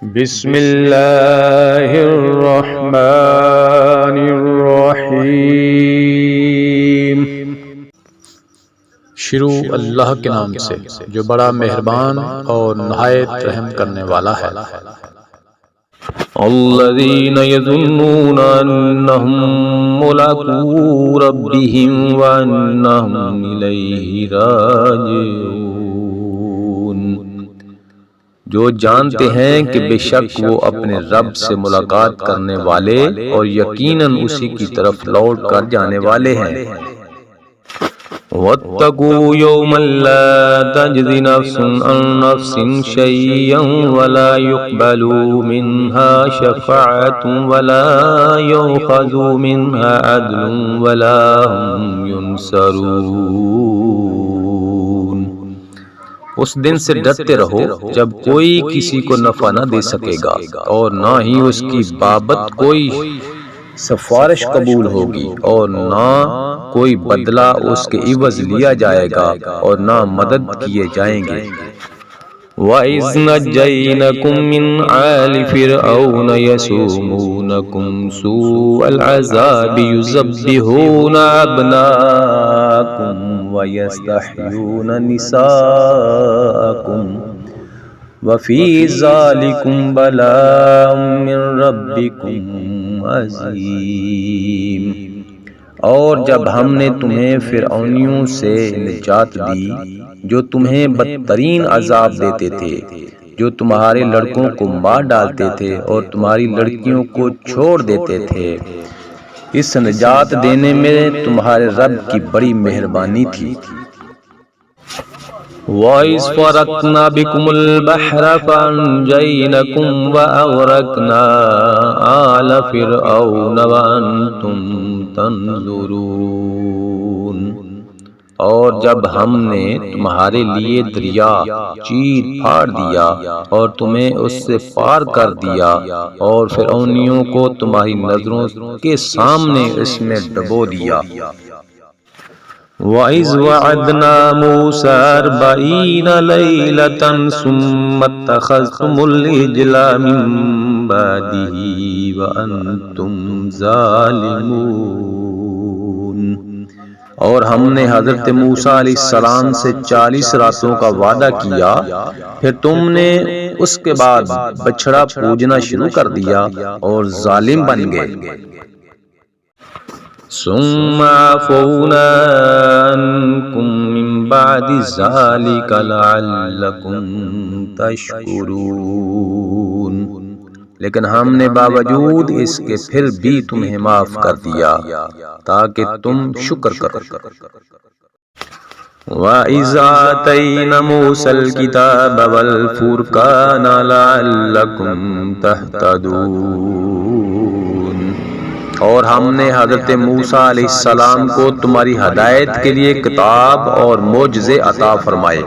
بسم اللہ الرحمن الرحیم۔ شروع اللہ کے نام سے جو بڑا مہربان اور نہایت رحم کرنے والا ہے۔ الذین یظنون انہم ملاقو ربہم وانہم الیہ راجعون، جو جانتے ہیں کہ بے شک وہ اپنے رب سے ملاقات کرنے والے اور یقیناً اسی کی طرف لوٹ کر جانے والے ہیں۔ وَاتَّقُوا يَوْمًا لَا تَجْزِي نَفْسٌ عَن نَّفْسٍ شَيْئًا وَلَا يُقْبَلُ مِنْهَا شَفَاعَةٌ وَلَا يُؤْخَذُ مِنْهَا عَدْلٌ وَلَا هُمْ يُنصَرُونَ۔ اس دن سے ڈرتے رہو جب کوئی کسی کو نفع نہ دے سکے گا اور نہ ہی اس کی بابت کوئی سفارش قبول ہوگی اور نہ کوئی بدلہ اس کے عوض لیا جائے گا اور نہ مدد کیے جائیں گے۔ وَإِذْ نَجَّيْنَاكُمْ مِنْ آلِ فِرْعَوْنَ يَسُومُونَكُمْ سُوءَ الْعَذَابِ يُذَبِّحُونَ أَبْنَاءَكُمْ وَيَسْتَحْيُونَ نِسَاءَكُمْ وَفِي ذَلِكُمْ بَلَاءٌ مِّن رَّبِّكُمْ عَظِيمٌ۔ اور جب ہم نے تمہیں فرعونیوں سے نجات دی جو تمہیں بدترین عذاب دیتے تھے، جو تمہارے لڑکوں کو مار ڈالتے تھے اور تمہاری لڑکیوں کو چھوڑ دیتے تھے، اس نجات دینے میں تمہارے رب کی بڑی مہربانی تھی۔ وَإِذْ فَرَقْنَا بِكُمُ الْبَحْرَ فَأَنْجَيْنَاكُمْ وَأَغْرَقْنَا آلَ فِرْعَوْنَ وَأَنْتُمْ تَنْظُرُونَ۔ اور جب ہم نے تمہارے لیے دریا چیر پھاڑ دیا اور تمہیں اس سے پار کر دیا اور فرعونیوں کو تمہاری نظروں کے سامنے اس میں ڈبو دیا۔ وَإِذْ وَعَدْنَا مُوسَىٰ 40 لَيْلَةً ثُمَّ اتَّخَذْتُمُ الْعِجْلَ مِن بَعْدِهِ وَأَنْتُمْ ظَالِمُونَ۔ اور ہم نے حضرت موسیٰ علیہ السلام سے 40 راتوں کا وعدہ کیا، پھر تم نے اس کے بعد بچڑا پوجنا شروع کر دیا اور ظالم بن گئے۔ ثم عفونا عنكم من بعد ذلك لعلكم تشکرون، لیکن ہم نے باوجود اس کے پھر بھی تمہیں معاف کر دیا تاکہ تم شکر کرو۔ وَإِذْ آتَيْنَا مُوسَى الْكِتَابَ وَالْفُرْقَانَ لَعَلَّكُمْ تَهْتَدُونَ۔ اور ہم نے حضرت موسیٰ علیہ السلام کو تمہاری ہدایت کے لیے کتاب اور معجزے عطا فرمائے۔